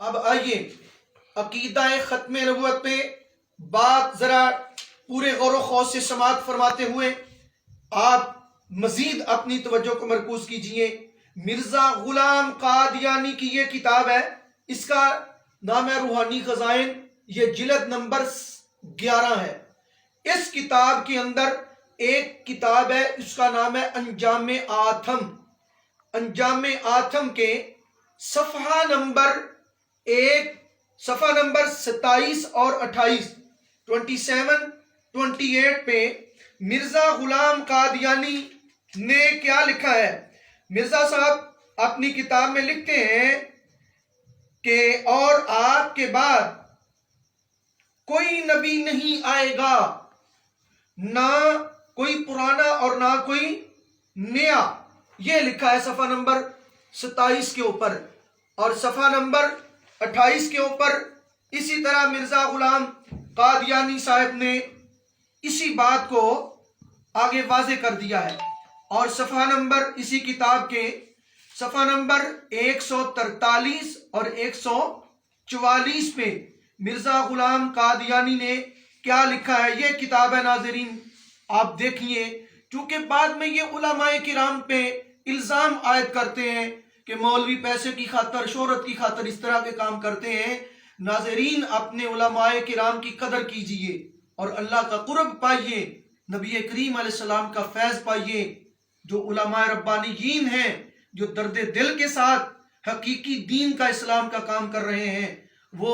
اب آئیے عقیدہ ختم نبوت پہ بات ذرا پورے غور و خوض سے سماعت فرماتے ہوئے آپ مزید اپنی توجہ کو مرکوز کیجئے۔ مرزا غلام قادیانی کی یہ کتاب ہے، اس کا نام ہے روحانی خزائن، یہ جلد نمبر 11 ہے۔ اس کتاب کے اندر ایک کتاب ہے، اس کا نام ہے انجام آتم۔ انجام آتم کے صفحہ نمبر 27 اور 28 27-28 پہ مرزا غلام قادیانی نے کیا لکھا ہے؟ مرزا صاحب اپنی کتاب میں لکھتے ہیں کہ اور آپ کے بعد کوئی نبی نہیں آئے گا، نہ کوئی پرانا اور نہ کوئی نیا۔ یہ لکھا ہے صفحہ نمبر 27 کے اوپر، اور صفحہ نمبر 28 کے اوپر اسی طرح مرزا غلام قادیانی صاحب نے اسی بات کو آگے واضح کر دیا ہے۔ اور صفحہ نمبر اسی کتاب کے صفحہ نمبر 143 اور 144 پہ مرزا غلام قادیانی نے کیا لکھا ہے؟ یہ کتاب ہے ناظرین، آپ دیکھیے، چونکہ بعد میں یہ علماء کرام پہ الزام عائد کرتے ہیں کہ مولوی پیسے کی خاطر، شہرت کی خاطر اس طرح کے کام کرتے ہیں۔ ناظرین، اپنے علماء کرام کی قدر کیجئے اور اللہ کا قرب پائیے، نبی کریم علیہ السلام کا فیض پائیے۔ جو علماء ربانیین ہیں، جو درد دل کے ساتھ حقیقی دین کا، اسلام کا کام کر رہے ہیں، وہ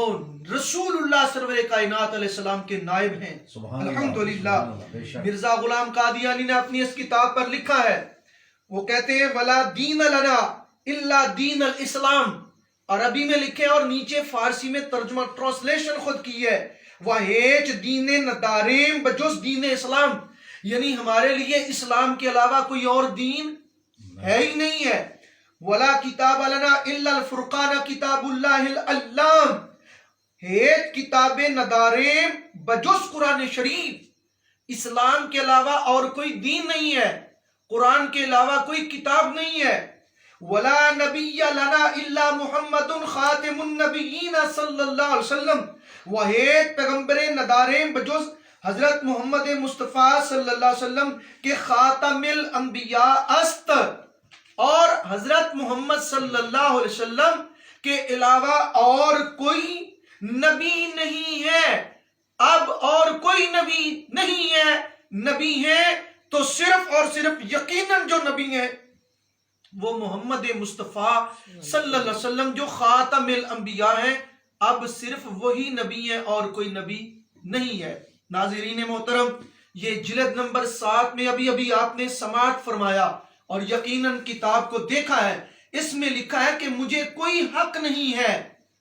رسول اللہ سرور کائنات علیہ السلام کے نائب ہیں۔ الحمدللہ۔ مرزا غلام قادیانی نے اپنی اس کتاب پر لکھا ہے، وہ کہتے ہیں وَلَا دِينَ لَنَا إِلَّا دِينَ الْإِسْلَامِ، عربی میں لکھے اور نیچے فارسی میں ترجمہ ٹرانسلیشن خود کی ہے، وَهِيچ دین نداریم بجز دین اسلام، یعنی ہمارے لیے اسلام کے علاوہ کوئی اور دین ہے ہی نہیں ہے۔ وَلَا كِتَابَ لَنَا إِلَّا الْفُرْقَانَ كِتَابُ اللَّهِ الْعَلَّامِ، ایک کتاب نداریم بجز قرآن شریف، اسلام کے علاوہ اور کوئی دین نہیں ہے، قرآن کے علاوہ کوئی کتاب نہیں ہے۔ وَلَا نَبِيَّ لَنَا إِلَّا مُحَمَّدٌ خَاتِمُ النَّبِيِّينَ صلی اللہ علیہ وسلم، وہ ایک پیغمبر نداریم بجز حضرت محمد مصطفیٰ صلی اللہ علیہ وسلم کے خاتم الانبیاء است، اور حضرت محمد صلی اللہ علیہ وسلم کے علاوہ اور کوئی نبی نہیں ہے۔ اب اور کوئی نبی نہیں ہے، نبی ہے تو صرف اور صرف یقیناً جو نبی ہیں وہ محمد مصطفیٰ صلی اللہ علیہ وسلم جو خاتم الانبیاء ہیں، اب صرف وہی نبی ہیں اور کوئی نبی نہیں ہے۔ ناظرین محترم، یہ جلد نمبر 7 میں ابھی آپ نے سماعت فرمایا اور یقیناً کتاب کو دیکھا ہے، اس میں لکھا ہے کہ مجھے کوئی حق نہیں ہے،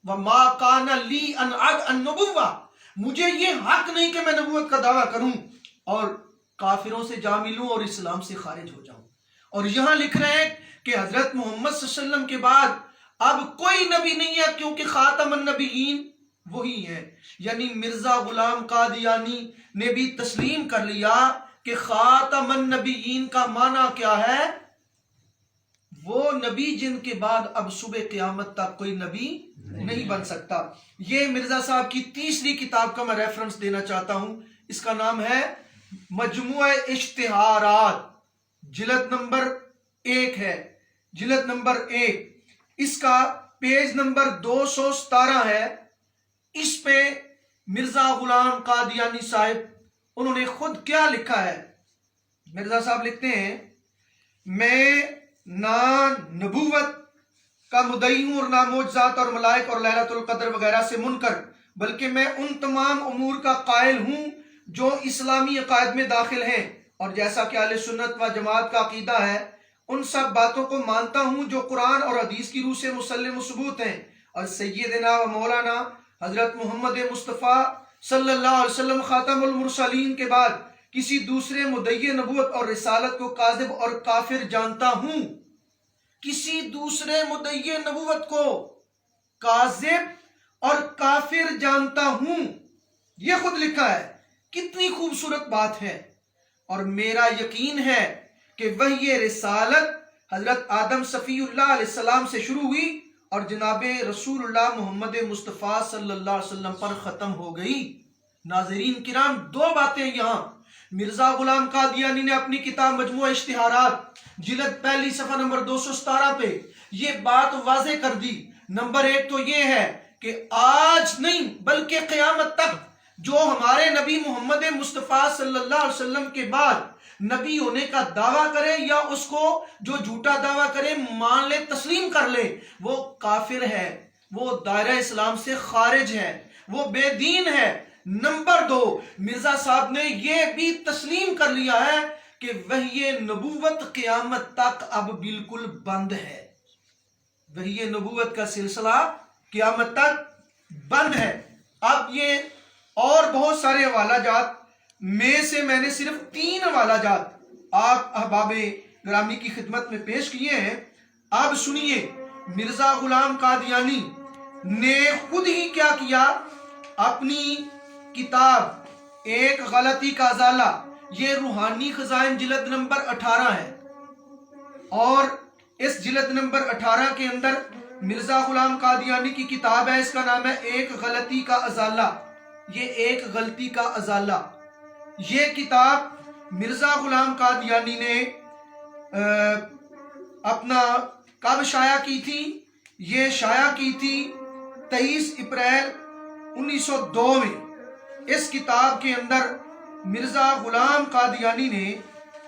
وَمَا كَانَ لِي أَنْ أَدْعِيَ النُّبُوَّةَ، مجھے یہ حق نہیں کہ میں نبوت کا دعویٰ کروں اور کافروں سے جا ملوں اور اسلام سے خارج ہو جاؤں۔ اور یہاں لکھ رہے ہیں کہ حضرت محمد صلی اللہ علیہ وسلم کے بعد اب کوئی نبی نہیں ہے، کیونکہ خاتم النبیین وہی ہے۔ یعنی مرزا غلام قادیانی نے بھی تسلیم کر لیا کہ خاتم النبیین کا معنی کیا ہے؟ وہ نبی جن کے بعد اب صبح قیامت تک کوئی نبی نہیں بن سکتا۔ یہ مرزا صاحب کی تیسری کتاب کا میں ریفرنس دینا چاہتا ہوں، اس کا نام ہے مجموعہ اشتہارات، جلد نمبر 1 ہے، جلد نمبر 1، اس کا پیج نمبر 217 ہے۔ اس پہ مرزا غلام قادیانی صاحب انہوں نے خود کیا لکھا ہے؟ مرزا صاحب لکھتے ہیں، میں نہ نبوت کا مدعی ہوں اور نہ معجزات اور ملائک اور لیلۃ القدر وغیرہ سے منکر، بلکہ میں ان تمام امور کا قائل ہوں جو اسلامی عقائد میں داخل ہیں، اور جیسا کہ اہل سنت و جماعت کا عقیدہ ہے ان سب باتوں کو مانتا ہوں جو قرآن اور حدیث کی روح سے مسلم و ثبوت ہیں، اور سیدنا و مولانا حضرت محمد مصطفیٰ صلی اللہ علیہ وسلم خاتم المرسلین کے بعد کسی دوسرے مدعی نبوت اور رسالت کو کاذب اور کافر جانتا ہوں۔ کسی دوسرے مدعی نبوت کو کاذب اور کافر جانتا ہوں، یہ خود لکھا ہے۔ کتنی خوبصورت بات ہے۔ اور میرا یقین ہے کہ وحی رسالت حضرت آدم صفی اللہ علیہ السلام سے شروع ہوئی اور جناب رسول اللہ محمد مصطفیٰ صلی اللہ علیہ وسلم پر ختم ہو گئی۔ ناظرین کرام، دو باتیں یہاں مرزا غلام قادیانی نے اپنی کتاب مجموعہ اشتہارات جلد پہلی صفحہ نمبر 217 پہ یہ بات واضح کر دی۔ نمبر ایک تو یہ ہے کہ آج نہیں بلکہ قیامت تک جو ہمارے نبی محمد مصطفیٰ صلی اللہ علیہ وسلم کے بعد نبی ہونے کا دعویٰ کرے یا اس کو جو جھوٹا دعویٰ کرے مان لے، تسلیم کر لے، وہ کافر ہے، وہ دائرہ اسلام سے خارج ہے، وہ بے دین ہے۔ نمبر دو، مرزا صاحب نے یہ بھی تسلیم کر لیا ہے کہ وحی نبوت قیامت تک اب بالکل بند ہے۔ وحی نبوت کا سلسلہ قیامت تک بند ہے۔ اب یہ اور بہت سارے حوالہ جات میں سے میں نے صرف 3 حوالہ جات آپ احباب گرامی کی خدمت میں پیش کیے ہیں۔ اب سنیے مرزا غلام قادیانی نے خود ہی کیا کیا۔ اپنی کتاب ایک غلطی کا ازالہ، یہ روحانی خزائن جلد نمبر 18 ہے، اور اس جلد نمبر 18 کے اندر مرزا غلام قادیانی کی کتاب ہے، اس کا نام ہے ایک غلطی کا ازالہ۔ یہ ایک غلطی کا ازالہ، یہ کتاب مرزا غلام قادیانی نے اپنا کب شائع کی تھی؟ یہ شائع کی تھی 23 اپریل 1902 میں۔ اس کتاب کے اندر مرزا غلام قادیانی نے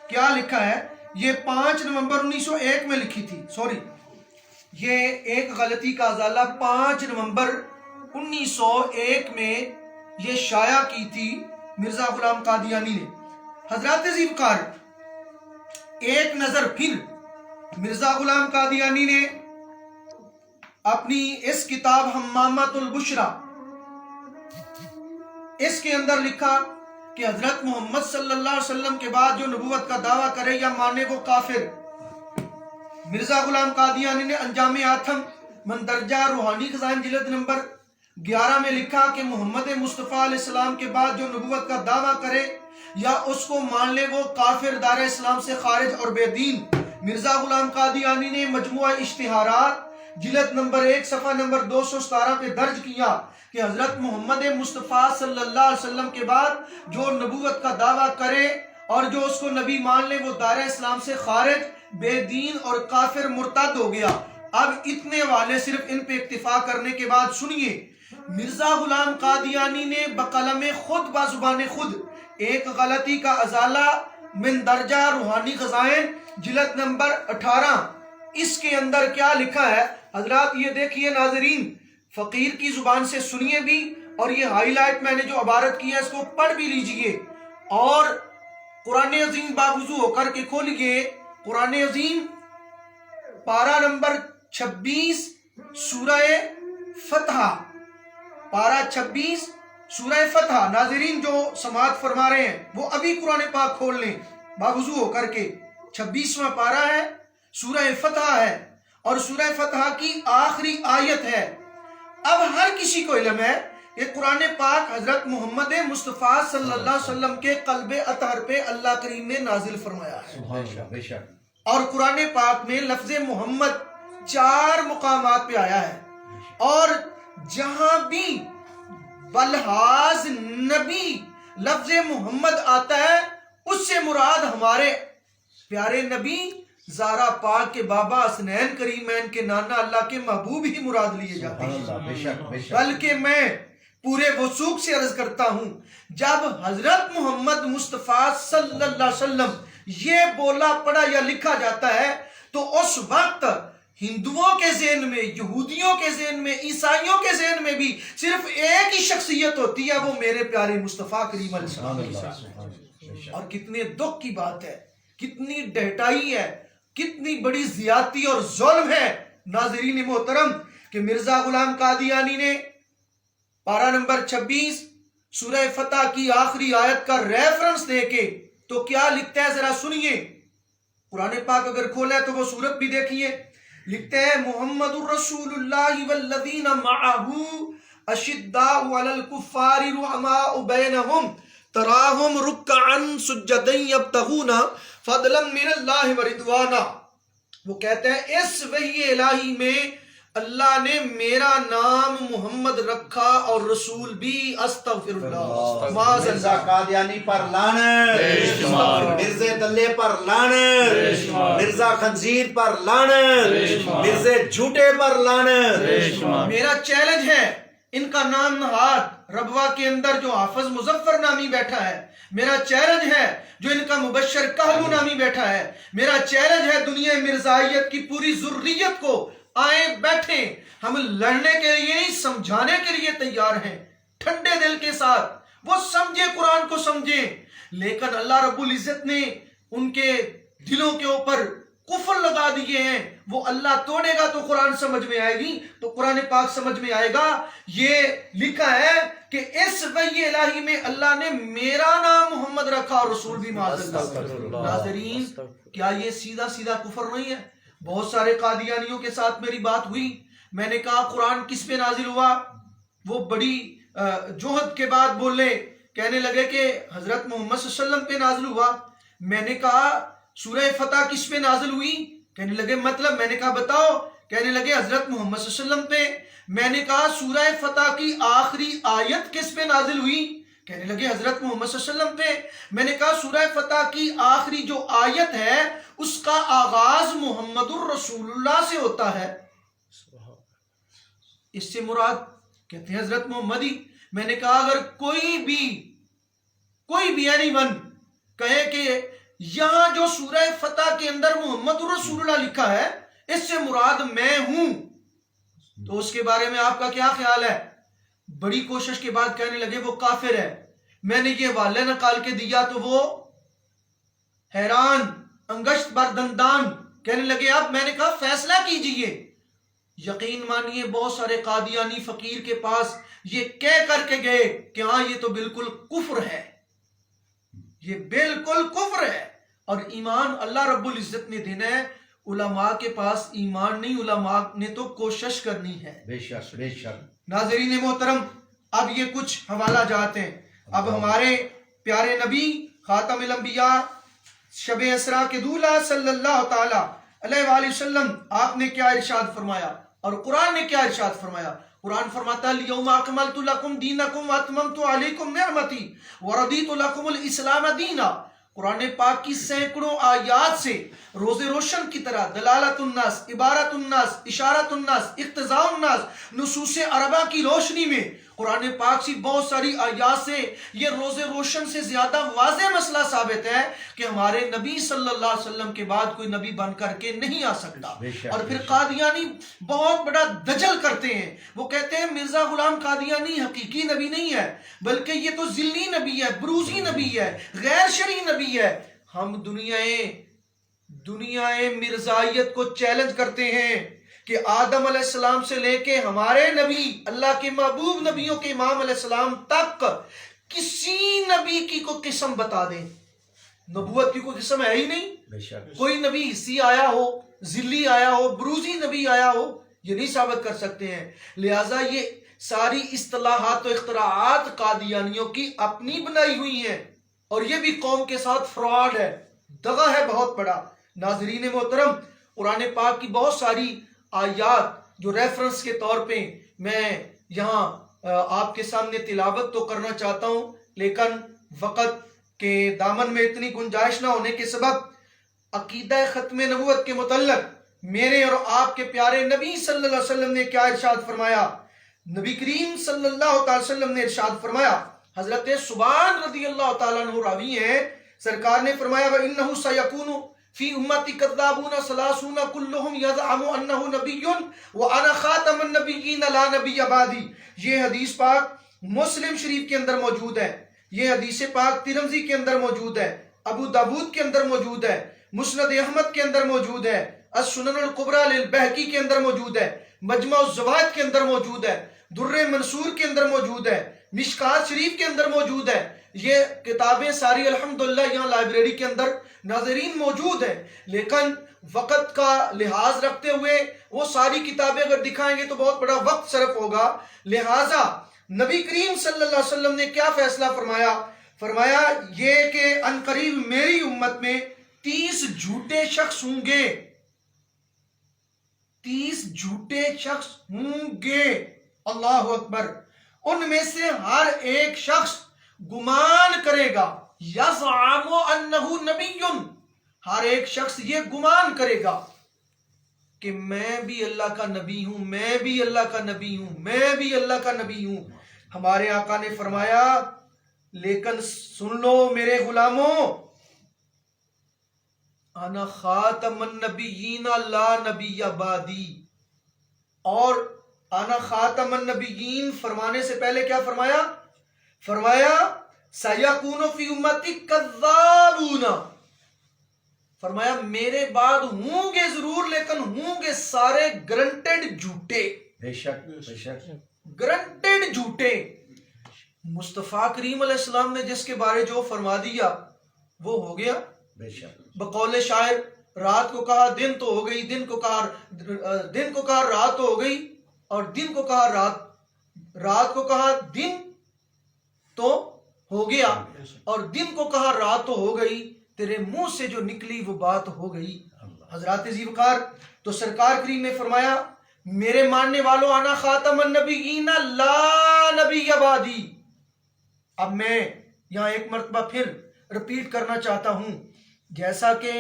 کیا لکھا ہے؟ یہ 5 نومبر 1901 میں لکھی تھی، یہ ایک غلطی کا ازالہ 5 نومبر 1901 میں یہ شائع کی تھی مرزا غلام قادیانی نے۔ حضرات ذوالفقار، ایک نظر پھر مرزا غلام قادیانی نے اپنی اس کتاب حمامۃ البشرا، اس کے اندر لکھا کہ حضرت محمد صلی اللہ علیہ وسلم کے بعد جو نبوت کا دعویٰ کرے یا مانے وہ کافر۔ مرزا غلام قادیانی نے انجام آتم مندرجہ روحانی خزائن جلد نمبر 11 میں لکھا کہ محمد مصطفیٰ علیہ السلام کے بعد جو نبوت کا دعویٰ کرے یا اس کو مان لے وہ کافر، دائرہ اسلام سے خارج اور بے دین۔ مرزا غلام قادیانی نے مجموعہ اشتہارات جلد نمبر 1 صفحہ نمبر 217 پہ درج کیا کہ حضرت محمد مصطفیٰ صلی اللہ علیہ وسلم کے بعد جو نبوت کا دعویٰ کرے اور جو اس کو نبی مان لے وہ دائرہ اسلام سے خارج، بے دین اور کافر، مرتد ہو گیا۔ اب اتنے والے صرف ان پہ اکتفا کرنے کے بعد سنیے مرزا غلام قادیانی نے بقلم خود بزبان خود ایک غلطی کا ازالہ مندرجہ روحانی خزائن جلد نمبر 18، اس کے اندر کیا لکھا ہے حضرات؟ یہ دیکھیے ناظرین، فقیر کی زبان سے سنیے بھی، اور یہ ہائی لائٹ میں نے جو عبارت کی ہے اس کو پڑھ بھی لیجئے، اور قرآن عظیم باوضو ہو کر کے کھولیے قرآن عظیم پارہ نمبر 26 سورہ فتح، پارہ 26 سورہ فتح۔ ناظرین جو سماعت فرما رہے ہیں وہ ابھی قرآن پاک کھول لیں باوضو ہو کر کے۔ 26واں پارہ ہے، سورہ فتح ہے، اور سورہ فتح کی آخری آیت ہے۔ اب ہر کسی کو علم ہے کہ قرآن پاک حضرت محمد مصطفیٰ صلی اللہ علیہ وسلم کے قلب اطہر پہ اللہ کریم نے نازل فرمایا ہے، اور قرآن پاک میں لفظ محمد 4 مقامات پہ آیا ہے، اور جہاں بھی بلحاظ نبی لفظ محمد آتا ہے اس سے مراد ہمارے پیارے نبی زارا پاک کے بابا حسنین کریمین کے نانا اللہ کے محبوب ہی مراد لیے جاتے ہیں۔ بلکہ میں پورے وثوق سے عرض کرتا ہوں، جب حضرت محمد مصطفیٰ صلی اللہ علیہ وسلم یہ بولا پڑھا یا لکھا جاتا ہے تو اس وقت ہندوؤں کے ذہن میں، یہودیوں کے ذہن میں، عیسائیوں کے ذہن میں بھی صرف ایک ہی شخصیت ہوتی ہے، وہ میرے پیارے مصطفیٰ کریم علیہ السلام۔ اور کتنے دکھ کی بات ہے، کتنی ڈہٹائی ہے، کتنی بڑی زیادتی اور ظلم ہے ناظرین محترم کہ مرزا غلام قادیانی نے پارہ نمبر 26 سورہ فتح کی آخری آیت کا ریفرنس دے کے تو کیا لکھتا ہے ذرا سنیے۔ قرآن پاک اگر کھولا ہے تو وہ سورت بھی دیکھیے، لکھتے ہیں محمد الرسول اللہ والذین معہ اشداء علی الکفار رحماء بینہم تراہم رکعا سجدا یبتغون فضلا من اللہ ورضوانا۔ وہ کہتے ہیں اس وحی الہی میں اللہ نے میرا نام محمد رکھا اور رسول بھی استغفر اللہ معاذ مرزا اللہ. قادیانی پر لعنت، مرزا دلے پر لعنت، مرزا خنزیر پر لعنت، مرزا جھوٹے پر لعنت. میرا چیلنج ہے ان کا نام نہاد ربوہ کے اندر جو حافظ مظفر نامی بیٹھا ہے، میرا چیلنج ہے جو ان کا مبشر کہلو نامی بیٹھا ہے، میرا چیلنج ہے دنیا مرزائیت کی پوری ذریت کو آئیں بیٹھیں، ہم لڑنے کے لیے نہیں سمجھانے کے لیے تیار ہیں ٹھنڈے دل کے ساتھ. وہ سمجھے قرآن کو سمجھیں، لیکن اللہ رب العزت نے ان کے دلوں کے اوپر کفر لگا دیے ہیں. وہ اللہ توڑے گا تو قرآن سمجھ میں آئے گی، تو قرآن پاک سمجھ میں آئے گا. یہ لکھا ہے کہ اس وحی الہی میں اللہ نے میرا نام محمد رکھا اور رسول بھی معاذ اللہ. ناظرین، کیا یہ سیدھا سیدھا کفر نہیں ہے؟ بہت سارے قادیانیوں کے ساتھ میری بات ہوئی، میں نے کہا قرآن کس پہ نازل ہوا؟ وہ بڑی جوہد کے بعد بولے، کہنے لگے کہ حضرت محمد صلی اللہ علیہ وسلم پہ نازل ہوا. میں نے کہا سورہ فتح کس پہ نازل ہوئی؟ کہنے لگے مطلب؟ میں نے کہا بتاؤ. کہنے لگے حضرت محمد صلی اللہ علیہ وسلم پہ. میں نے کہا سورہ فتح کی آخری آیت کس پہ نازل ہوئی؟ کہنے لگے حضرت محمد صلی اللہ علیہ وسلم پہ. میں نے کہا سورہ فتح کی آخری جو آیت ہے اس کا آغاز محمد الرسول اللہ سے ہوتا ہے، اس سے مراد کہتے ہیں حضرت محمد ہی. میں نے کہا اگر کوئی بھی اینی ون کہے کہ یہاں جو سورہ فتح کے اندر محمد الرسول اللہ لکھا ہے اس سے مراد میں ہوں، تو اس کے بارے میں آپ کا کیا خیال ہے؟ بڑی کوشش کے بعد کہنے لگے وہ کافر ہے. میں نے یہ حوالہ نکال کے دیا تو وہ حیران انگشت بر دندان کہنے لگے اب. میں نے کہا فیصلہ کیجئے. یقین مانیے بہت سارے قادیانی فقیر کے پاس یہ کہہ کر کے گئے کہ ہاں یہ تو بالکل کفر ہے، یہ بالکل کفر ہے، اور ایمان اللہ رب العزت نے دینا ہے. علماء کے پاس ایمان نہیں، علماء نے تو کوشش کرنی ہے. بے شک بے شک. ناظرین محترم، اب یہ کچھ حوالہ جات ہیں. اب ہمارے پیارے نبی خاتم الانبیاء شب اسراء کے دولہ صلی اللہ تعالی علیہ وآلہ وسلم آپ نے کیا ارشاد فرمایا اور قرآن نے کیا ارشاد فرمایا؟ قرآن فرماتا ہے الیوم اکملت لکم دینکم واتممت علیکم نعمتی ورضیت لکم الاسلام دینا. قرآن پاک کی سینکڑوں آیات سے روز روشن کی طرح دلالت الناس، عبارت الناس، اشارت الناس، اقتضاء الناس، نصوص عربہ کی روشنی میں قرآن پاک سے بہت ساری آیات سے یہ روز روشن سے زیادہ واضح مسئلہ ثابت ہے کہ ہمارے نبی صلی اللہ علیہ وسلم کے بعد کوئی نبی بن کر کے نہیں آ سکتا. اور پھر قادیانی بہت بڑا دجل کرتے ہیں. وہ کہتے ہیں مرزا غلام قادیانی حقیقی نبی نہیں ہے بلکہ یہ تو ذلی نبی ہے، بروزی نبی ہے، غیر شرعی نبی ہے. ہم دنیا مرزائیت کو چیلنج کرتے ہیں کہ آدم علیہ السلام سے لے کے ہمارے نبی اللہ کے محبوب نبیوں کے امام علیہ السلام تک کسی نبی کی کو قسم بتا دیں. نبوت کی کوئی قسم ہے ہی نہیں. کوئی نبی حصی آیا ہو، ذلی آیا ہو، بروزی نبی آیا ہو، یہ نہیں ثابت کر سکتے ہیں. لہٰذا یہ ساری اصطلاحات و اختراعات قادیانیوں کی اپنی بنائی ہوئی ہیں، اور یہ بھی قوم کے ساتھ فراڈ ہے، دغا ہے بہت بڑا. ناظرین محترم، قرآن پاک کی بہت ساری آیات جو ریفرنس کے طور پہ میں یہاں آپ کے سامنے تلاوت تو کرنا چاہتا ہوں، لیکن وقت کے دامن میں اتنی گنجائش نہ ہونے کے سبب عقیدہ ختم نبوت کے متعلق میرے اور آپ کے پیارے نبی صلی اللہ علیہ وسلم نے کیا ارشاد فرمایا؟ نبی کریم صلی اللہ تعالی وسلم نے ارشاد فرمایا، حضرت سبحان رضی اللہ تعالیٰ عنہ راوی ہیں، سرکار نے فرمایا وَإِنَّهُ سَيَكُونُ فی امتی کذابون ثلاثون کلہم یزعم انہ نبی وانا خاتم النبیین لا نبی بعدی. یہ حدیث پاک مسلم شریف کے اندر موجود ہے، یہ حدیث پاک ترمذی کے اندر موجود ہے، ابو داود کے اندر موجود ہے، مسند احمد کے اندر موجود ہے، السنن الکبریٰ للبہقی کے اندر موجود ہے، مجمع الزوائد کے اندر موجود ہے، در منصور کے اندر موجود ہے، مشکات شریف کے اندر موجود ہے. یہ کتابیں ساری الحمدللہ یہاں لائبریری کے اندر ناظرین موجود ہیں، لیکن وقت کا لحاظ رکھتے ہوئے وہ ساری کتابیں اگر دکھائیں گے تو بہت بڑا وقت صرف ہوگا. لہٰذا نبی کریم صلی اللہ علیہ وسلم نے کیا فیصلہ فرمایا؟ فرمایا یہ کہ عنقریب میری امت میں 30 جھوٹے شخص ہوں گے، 30 جھوٹے شخص ہوں گے، اللہ اکبر، ان میں سے ہر ایک شخص گمان کرے گا، یزعم انہ نبی، ہر ایک شخص یہ گمان کرے گا کہ میں بھی اللہ کا نبی ہوں، میں بھی اللہ کا نبی ہوں، میں بھی اللہ کا نبی ہوں۔ ہمارے آقا نے فرمایا لیکن سن لو میرے غلاموں، انا خاتم النبیین لا نبی بعدی، اور انا خاتم النبیین فرمانے سے پہلے کیا فرمایا؟ فرمایا سیکون فی امتی کذابون، فرمایا میرے بعد ہوں گے ضرور لیکن ہوں گے سارے گرنٹڈ جھوٹے، بے شک بے شک، گرنٹڈ جھوٹے۔ مصطفیٰ کریم علیہ السلام نے جس کے بارے جو فرما دیا وہ ہو گیا۔ بے شک، بقول شاعر رات کو کہا دن تو ہو گئی، دن کو کہا رات تو ہو گئی، اور دن کو کہا رات کو کہا دن تو ہو گیا، اور دن کو کہا رات تو ہو گئی، تیرے منہ سے جو نکلی وہ بات ہو گئی۔ حضرات ذی وقار، تو سرکار کریم نے فرمایا میرے ماننے والوں انا خاتم النبیین لا نبی بعدی۔ اب میں یہاں ایک مرتبہ پھر رپیٹ کرنا چاہتا ہوں، جیسا کہ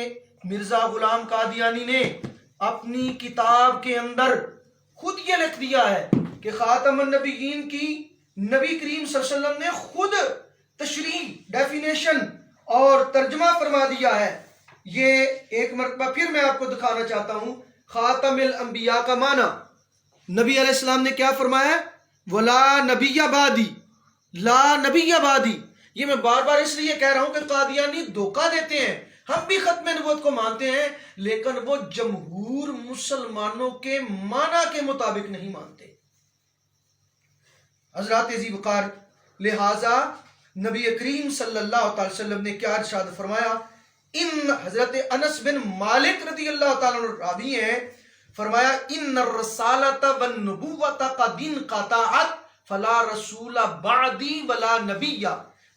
مرزا غلام قادیانی نے اپنی کتاب کے اندر خود یہ لکھ دیا ہے کہ خاتم النبیین کی نبی کریم صلی اللہ علیہ وسلم نے خود تشریح، ڈیفینیشن اور ترجمہ فرما دیا ہے، یہ ایک مرتبہ پھر میں آپ کو دکھانا چاہتا ہوں۔ خاتم الانبیاء کا معنی نبی علیہ السلام نے کیا فرمایا ہے؟ ولا نبی بعدی، لا نبی بعدی۔ یہ میں بار بار اس لیے کہہ رہا ہوں کہ قادیانی دھوکہ دیتے ہیں، ہم بھی ختم نبوت کو مانتے ہیں لیکن وہ جمہور مسلمانوں کے معنی کے مطابق نہیں مانتے۔ حضرات ذی وقار، لہٰذا نبی کریم صلی اللہ تعالی وسلم نے کیا ارشاد فرمایا؟ ان حضرت انس بن مالک رضی اللہ تعالیٰ عنہ راوی ہیں، فرمایا ان الرسالۃ والنبوۃ قد انقطعت فلا رسول بعدی ولا نبی۔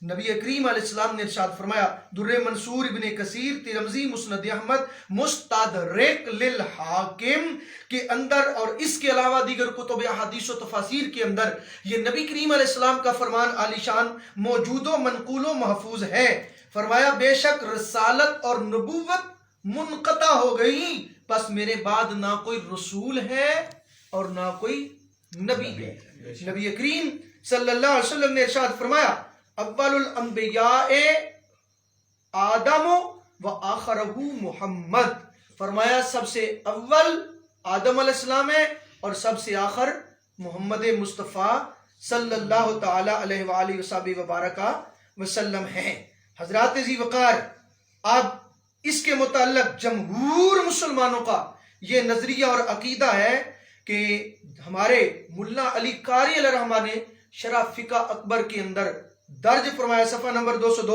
نبی کریم علیہ السلام نے ارشاد فرمایا، در منصور ابن کثیر، ترمذی، مسند احمد، مستدرک للحاکم کے اندر اور اس کے علاوہ دیگر کتب احادیث و تفاسیر کے اندر یہ نبی کریم علیہ السلام کا فرمان عالی شان موجود و منقول و محفوظ ہے۔ فرمایا بے شک رسالت اور نبوت منقطع ہو گئی، پس میرے بعد نہ کوئی رسول ہے اور نہ کوئی نبی ہے۔ نبی کریم صلی اللہ علیہ وسلم نے ارشاد فرمایا اول الانبیاء آدم و آخرہ محمد، فرمایا سب سے اول آدم علیہ السلام ہے اور سب سے آخر محمد مصطفیٰ صلی اللہ تعالی علیہ وآلہ وصحبہ وبارکہ وسلم ہے۔ حضرات ذی وقار، اب اس کے متعلق جمہور مسلمانوں کا یہ نظریہ اور عقیدہ ہے کہ ہمارے ملا علی قاری علیہ الرحمہ نے شرح فقہ اکبر کے اندر درج فرمایا، صفحہ نمبر 202،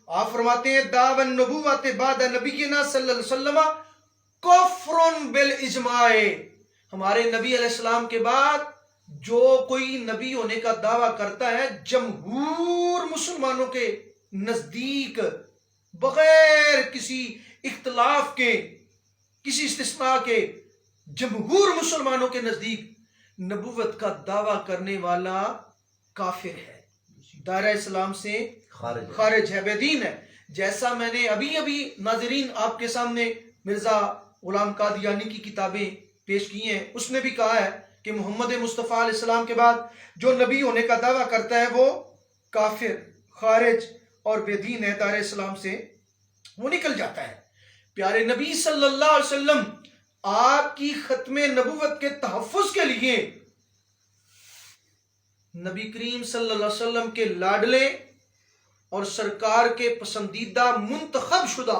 آپ فرماتے ہیں دعوی النبوت بعد نبینا صلی اللہ علیہ وسلم کفر بالاجماع، ہمارے نبی علیہ السلام کے بعد جو کوئی نبی ہونے کا دعویٰ کرتا ہے جمہور مسلمانوں کے نزدیک بغیر کسی اختلاف کے، کسی استثناء کے، جمہور مسلمانوں کے نزدیک نبوت کا دعویٰ کرنے والا کافر ہے، دائرہ اسلام سے خارج ہے، بے دین ہے۔ جیسا میں نے ابھی ناظرین آپ کے سامنے مرزا غلام قادیانی کی کتابیں پیش کی ہیں، اس نے بھی کہا ہے کہ محمد مصطفیٰ علیہ السلام کے بعد جو نبی ہونے کا دعویٰ کرتا ہے وہ کافر، خارج اور بے دین ہے، دائرہ اسلام سے وہ نکل جاتا ہے۔ پیارے نبی صلی اللہ علیہ وسلم آپ کی ختم نبوت کے تحفظ کے لیے نبی کریم صلی اللہ علیہ وسلم کے لاڈلے اور سرکار کے پسندیدہ منتخب شدہ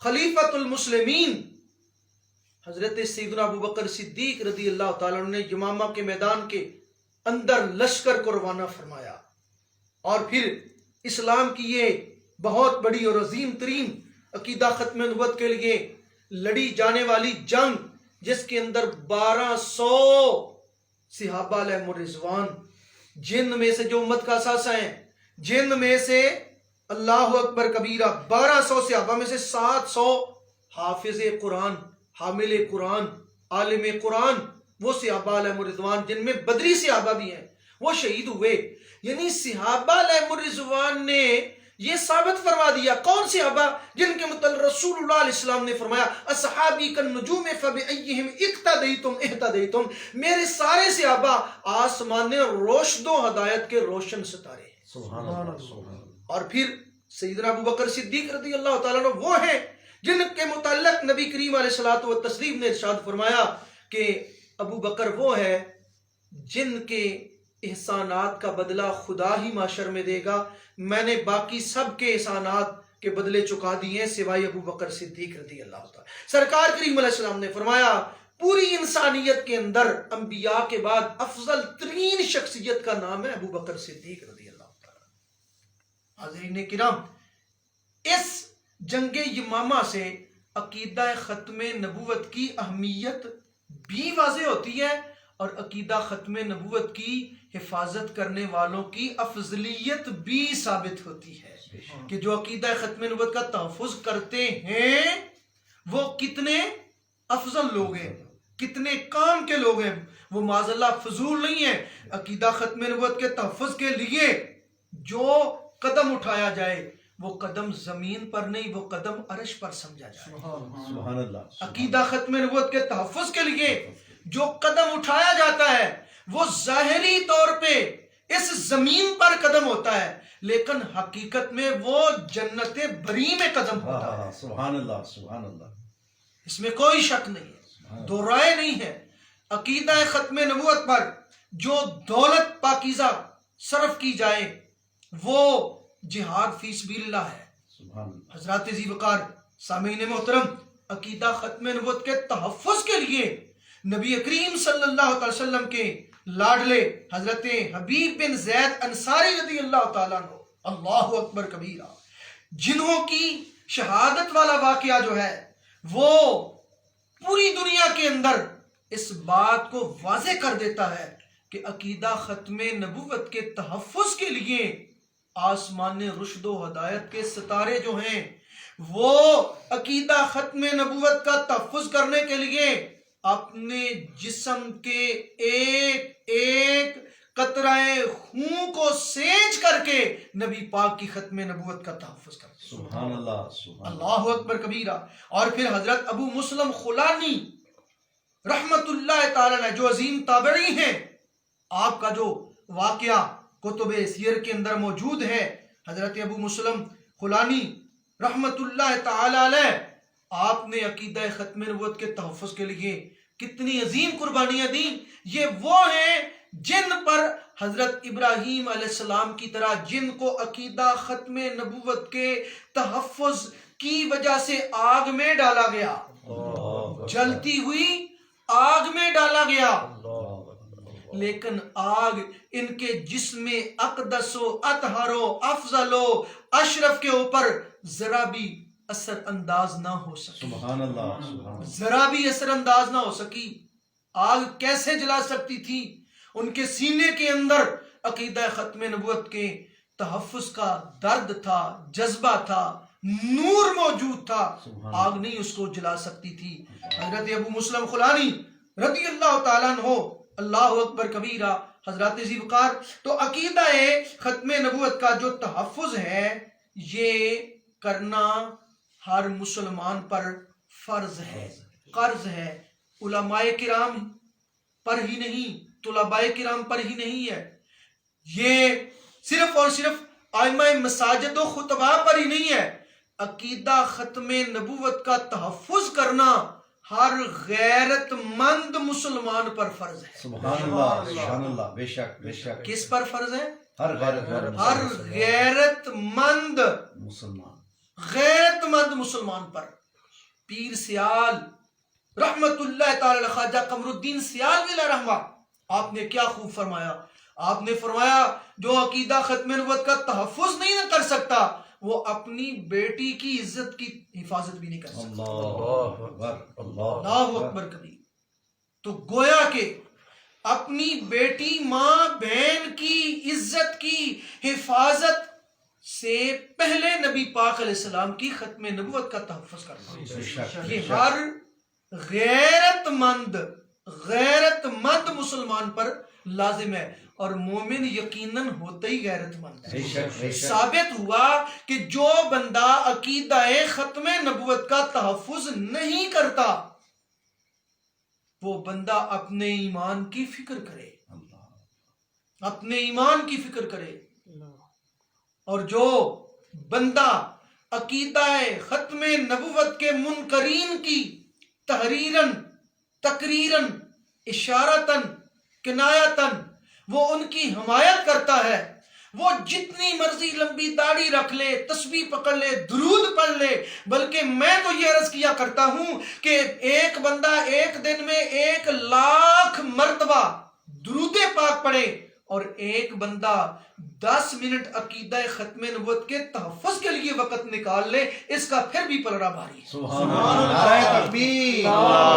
خلیفۃ المسلمین حضرت سیدنا ابوبکر صدیق رضی اللہ تعالیٰ عنہ نے یمامہ کے میدان کے اندر لشکر کو روانہ فرمایا، اور پھر اسلام کی یہ بہت بڑی اور عظیم ترین عقیدہ ختم نبوت کے لیے لڑی جانے والی جنگ، جس کے اندر 1200 صحابہ علیہ الرضوان، جن میں سے جو امت کا اثاثہ ہیں، جن میں سے اللہ اکبر کبیرہ 1200 صحابہ میں سے 700 حافظ قرآن، حامل قرآن، عالم قرآن، وہ صحابہ علیہ رضوان جن میں بدری صحابہ بھی ہیں، وہ شہید ہوئے. یعنی صحابہ علیہ الرضوان نے یہ ثابت فرما دیا. کون صحابہ؟ جن کے متعلق رسول اللہ علیہ السلام نے فرمایا اصحابی کالنجوم فبأیہم اقتدیتم اہتدیتم، میرے سارے صحابہ آسمان روشن و ہدایت کے روشن ستارے ہیں. سبحان اللہ. اور پھر سیدنا ابو بکر صدیق رضی اللہ تعالیٰ عنہ وہ ہیں جن کے متعلق نبی کریم علیہ الصلوۃ والتسلیم نے ارشاد فرمایا کہ ابو بکر وہ ہے جن کے احسانات کا بدلہ خدا ہی معاشر میں دے گا. میں نے باقی سب کے احسانات کے بدلے چکا دیے سوائے ابو بکر صدیق رضی اللہ تعالیٰ. سرکار کریم علیہ السلام نے فرمایا پوری انسانیت کے اندر انبیاء کے بعد افضل ترین شخصیت کا نام ہے ابو بکر صدیق رضی اللہ تعالیٰ. حاضرین کرام، اس جنگ یمامہ سے عقیدہ ختم نبوت کی اہمیت بھی واضح ہوتی ہے اور عقیدہ ختم نبوت کی حفاظت کرنے والوں کی افضلیت بھی ثابت ہوتی ہے کہ جو عقیدہ ختم نبوت کا تحفظ کرتے ہیں وہ کتنے افضل لوگ ہیں، کتنے کام کے لوگ ہیں. وہ معاذ اللہ فضول نہیں ہے. عقیدہ ختم نبوت کے تحفظ کے لیے جو قدم اٹھایا جائے وہ قدم زمین پر نہیں، وہ قدم عرش پر سمجھا جائے. سبحان اللہ. عقیدہ ختم نبوت کے تحفظ کے لیے جو قدم اٹھایا جاتا ہے وہ ظاہری طور پہ اس زمین پر قدم ہوتا ہے، لیکن حقیقت میں وہ جنت بری میں قدم ہوتا ہے. سبحان اللہ. سبحان اللہ. اس میں کوئی شک نہیں ہے، دو رائے نہیں ہے. عقیدہ ختم نبوت پر جو دولت پاکیزہ صرف کی جائے وہ جہاد فی سبیل اللہ ہے. سبحان اللہ. حضرات ذی وقار سامعین محترم، عقیدہ ختم نبوت کے تحفظ کے لیے نبی کریم صلی اللہ علیہ وسلم کے لاڈلے حضرت حبیب بن زید انصاری رضی اللہ تعالیٰ عنہ، اللہ اکبر کبیرہ، جنہوں کی شہادت والا واقعہ جو ہے وہ پوری دنیا کے اندر اس بات کو واضح کر دیتا ہے کہ عقیدہ ختم نبوت کے تحفظ کے لیے آسمان رشد و ہدایت کے ستارے جو ہیں وہ عقیدہ ختم نبوت کا تحفظ کرنے کے لیے اپنے جسم کے ایک ایک قطرہ خون کو سینچ کر کے نبی پاک کی ختم نبوت کا تحفظ کرتے ہیں. سبحان اللہ. سبحان اللہ اکبر کبیرہ. اور پھر حضرت ابو مسلم خولانی رحمت اللہ تعالی علیہ جو عظیم تابعی ہیں، آپ کا جو واقعہ کتب سیر کے اندر موجود ہے، حضرت ابو مسلم خولانی رحمت اللہ تعالی علیہ، آپ نے عقیدہ ختم نبوت کے تحفظ کے لیے کتنی عظیم قربانیاں دیں. یہ وہ ہیں جن پر حضرت ابراہیم علیہ السلام کی طرح جن کو عقیدہ ختم نبوت کے تحفظ کی وجہ سے آگ میں ڈالا گیا، جلتی ہوئی آگ میں ڈالا گیا، لیکن آگ ان کے جسم اقدس و اطہر و افضل و اشرف کے اوپر ذرا بھی اثر انداز نہ ہو سکی. سبحان اللہ. سبحان ذرا بھی اثر انداز نہ ہو سکی. آگ کیسے جلا سکتی تھی؟ ان کے سینے کے اندر عقیدہ ختم نبوت کے تحفظ کا درد تھا، جذبہ تھا، نور موجود تھا. آگ نہیں اس کو جلا سکتی تھی. حضرت ابو مسلم خولانی رضی اللہ تعالیٰ عنہ، اللہ اکبر کبیرہ، حضرات ذی وقار. تو عقیدہ ختم نبوت کا جو تحفظ ہے یہ کرنا ہر مسلمان پر فرض ہے، قرض ہے. علماء کرام پر ہی نہیں، طلباء کرام پر ہی نہیں ہے، یہ صرف اور صرف ائمہ مساجد و خطباء پر ہی نہیں ہے. عقیدہ ختم نبوت کا تحفظ کرنا ہر غیرت مند مسلمان پر فرض ہے. سبحان اللہ. سبحان اللہ. بے شک بے شک. کس پر فرض ہے؟ ہر ہر غیرت مند مسلمان، غیرت مند مسلمان پر. پیر سیال رحمت اللہ تعالی خواجہ قمر الدین سیال علیہ رحمہ، آپ نے کیا خوب فرمایا. آپ نے فرمایا جو عقیدہ ختم نبوت کا تحفظ نہیں کر سکتا وہ اپنی بیٹی کی عزت کی حفاظت بھی نہیں کر سکتا. اللہ اکبر. اللہ اکبر کبیر. تو گویا کہ اپنی بیٹی ماں بہن کی عزت کی حفاظت سے پہلے نبی پاک علیہ السلام کی ختم نبوت کا تحفظ کرنا، بے شک. یہ ہر غیرت مند مسلمان پر لازم ہے، اور مومن یقیناً ہوتا ہی غیرت مند ہے۔ ثابت ہوا کہ جو بندہ عقیدہ ختم نبوت کا تحفظ نہیں کرتا، وہ بندہ اپنے ایمان کی فکر کرے، اپنے ایمان کی فکر کرے۔ اور جو بندہ عقیدہ ختم نبوت کے منکرین کی تحریراً، تقریراً، اشارتاً، کنایتاً وہ ان کی حمایت کرتا ہے، وہ جتنی مرضی لمبی داڑھی رکھ لے، تسبیح پکڑ لے، درود پڑھ لے، بلکہ میں تو یہ عرض کیا کرتا ہوں کہ ایک بندہ ایک دن میں 1,00,000 مرتبہ درود پاک پڑھے اور ایک بندہ 10 منٹ عقیدہ ختم نبوت کے تحفظ کے لیے وقت نکال لے، اس کا پھر بھی پلڑا بھاری ہے۔ سبحان اللہ، نعرہ تکبیر۔